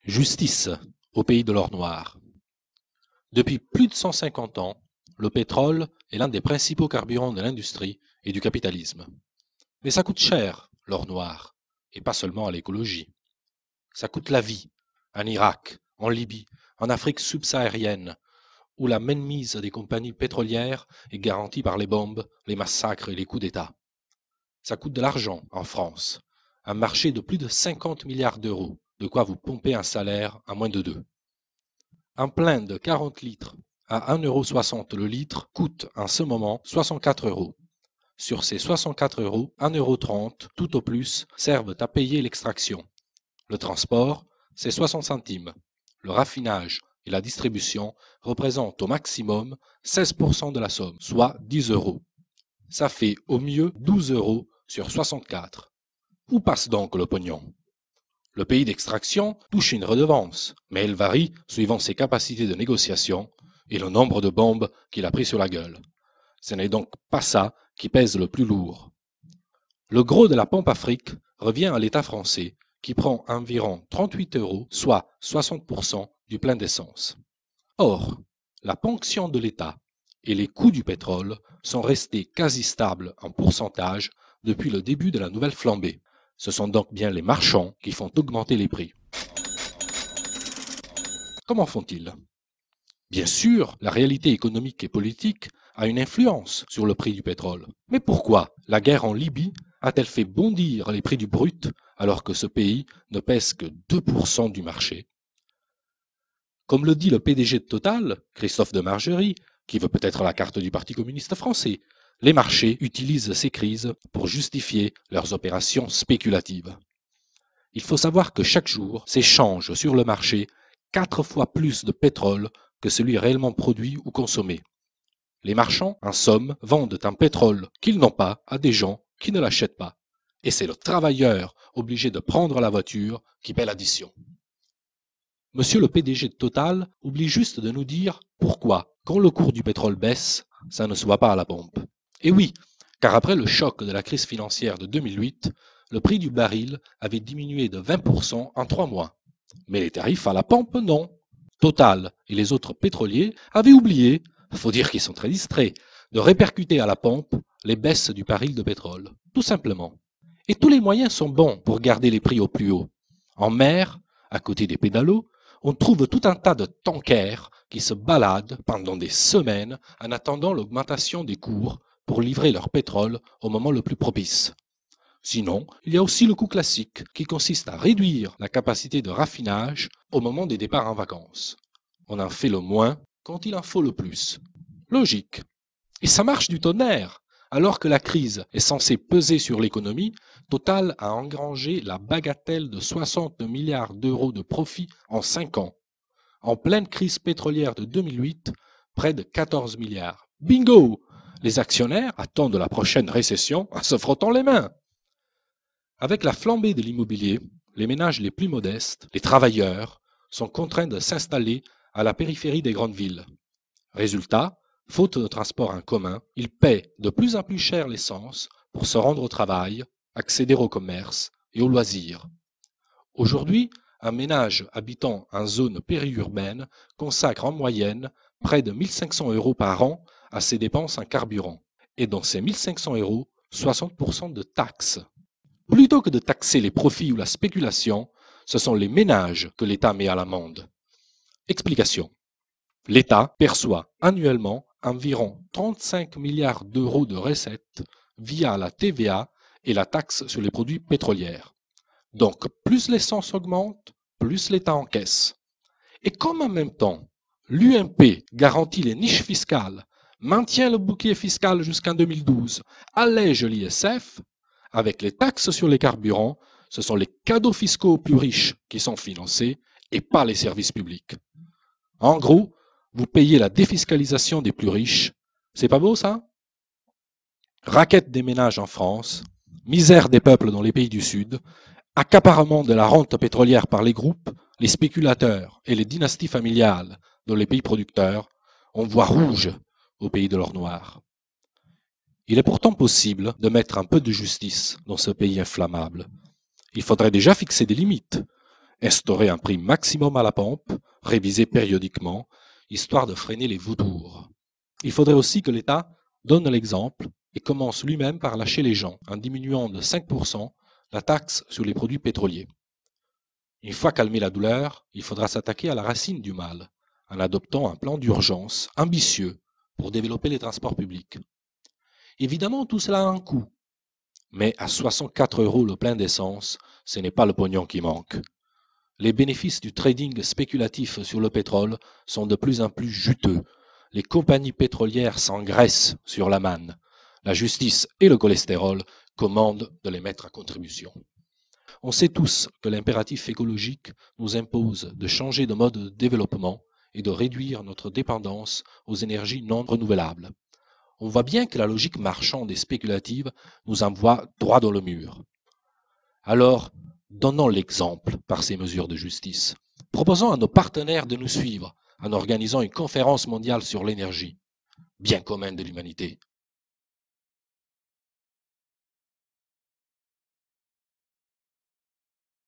Justice au pays de l'or noir. Depuis plus de 150 ans, le pétrole est l'un des principaux carburants de l'industrie et du capitalisme. Mais ça coûte cher, l'or noir, et pas seulement à l'écologie. Ça coûte la vie, en Irak, en Libye, en Afrique subsaharienne, où la mainmise des compagnies pétrolières est garantie par les bombes, les massacres et les coups d'État. Ça coûte de l'argent en France, un marché de plus de 50 milliards d'euros, de quoi vous pomper un salaire à moins de 2. Un plein de 40 litres à 1,60 € le litre coûte en ce moment 64 €. Sur ces 64 €, 1,30 € tout au plus servent à payer l'extraction. Le transport, c'est 60 centimes. Le raffinage et la distribution représentent au maximum 16% de la somme, soit 10 €. Ça fait au mieux 12 € sur 64. Où passe donc le pognon? Le pays d'extraction touche une redevance, mais elle varie suivant ses capacités de négociation et le nombre de bombes qu'il a pris sur la gueule. Ce n'est donc pas ça qui pèse le plus lourd. Le gros de la pompe Afrique revient à l'État français, qui prend environ 38 €, soit 60% du plein d'essence. Or, la ponction de l'État et les coûts du pétrole sont restés quasi stables en pourcentage depuis le début de la nouvelle flambée. Ce sont donc bien les marchands qui font augmenter les prix. Comment font-ils? Bien sûr, la réalité économique et politique a une influence sur le prix du pétrole. Mais pourquoi la guerre en Libye a-t-elle fait bondir les prix du brut alors que ce pays ne pèse que 2% du marché? Comme le dit le PDG de Total, Christophe Demargerie, qui veut peut-être la carte du Parti communiste français, les marchés utilisent ces crises pour justifier leurs opérations spéculatives. Il faut savoir que chaque jour s'échange sur le marché 4 fois plus de pétrole que celui réellement produit ou consommé. Les marchands, en somme, vendent un pétrole qu'ils n'ont pas à des gens qui ne l'achètent pas. Et c'est le travailleur obligé de prendre la voiture qui paie l'addition. Monsieur le PDG de Total oublie juste de nous dire pourquoi, quand le cours du pétrole baisse, ça ne se voit pas à la pompe. Et oui, car après le choc de la crise financière de 2008, le prix du baril avait diminué de 20% en 3 mois. Mais les tarifs à la pompe, non. Total et les autres pétroliers avaient oublié, faut dire qu'ils sont très distraits, de répercuter à la pompe les baisses du baril de pétrole, tout simplement. Et tous les moyens sont bons pour garder les prix au plus haut. En mer, à côté des pédalos, on trouve tout un tas de tankers qui se baladent pendant des semaines en attendant l'augmentation des cours pour livrer leur pétrole au moment le plus propice. Sinon, il y a aussi le coût classique qui consiste à réduire la capacité de raffinage au moment des départs en vacances. On en fait le moins quand il en faut le plus. Logique. Et ça marche du tonnerre. Alors que la crise est censée peser sur l'économie, Total a engrangé la bagatelle de 60 milliards d'euros de profit en 5 ans. En pleine crise pétrolière de 2008, près de 14 milliards. Bingo! Les actionnaires attendent la prochaine récession en se frottant les mains. Avec la flambée de l'immobilier, les ménages les plus modestes, les travailleurs, sont contraints de s'installer à la périphérie des grandes villes. Résultat, faute de transport en commun, ils paient de plus en plus cher l'essence pour se rendre au travail, accéder au commerce et aux loisirs. Aujourd'hui, un ménage habitant en zone périurbaine consacre en moyenne près de 1 500 € par an à ses dépenses en carburant. Et dans ces 1 500 €, 60% de taxes. Plutôt que de taxer les profits ou la spéculation, ce sont les ménages que l'État met à l'amende. Explication. L'État perçoit annuellement environ 35 milliards d'euros de recettes via la TVA et la taxe sur les produits pétroliers. Donc, plus l'essence augmente, plus l'État encaisse. Et comme en même temps, l'UMP garantit les niches fiscales, maintient le bouclier fiscal jusqu'en 2012, allège l'ISF, avec les taxes sur les carburants, ce sont les cadeaux fiscaux aux plus riches qui sont financés et pas les services publics. En gros, vous payez la défiscalisation des plus riches. C'est pas beau ça? Raquette des ménages en France, misère des peuples dans les pays du Sud, accaparement de la rente pétrolière par les groupes, les spéculateurs et les dynasties familiales dans les pays producteurs, on voit rouge au pays de l'or noir. Il est pourtant possible de mettre un peu de justice dans ce pays inflammable. Il faudrait déjà fixer des limites Instaurer un prix maximum à la pompe, révisé périodiquement, histoire de freiner les vautours. Il faudrait aussi que l'État donne l'exemple et commence lui-même par lâcher les gens en diminuant de 5% la taxe sur les produits pétroliers. Une fois calmée la douleur, il faudra s'attaquer à la racine du mal en adoptant un plan d'urgence ambitieux pour développer les transports publics. Évidemment, tout cela a un coût, mais à 64 € le plein d'essence, ce n'est pas le pognon qui manque. Les bénéfices du trading spéculatif sur le pétrole sont de plus en plus juteux. Les compagnies pétrolières s'engraissent sur la manne. La justice et le cholestérol commandent de les mettre à contribution. On sait tous que l'impératif écologique nous impose de changer de mode de développement et de réduire notre dépendance aux énergies non renouvelables. On voit bien que la logique marchande et spéculative nous envoie droit dans le mur. Alors, donnons l'exemple par ces mesures de justice. Proposons à nos partenaires de nous suivre en organisant une conférence mondiale sur l'énergie, bien commun de l'humanité.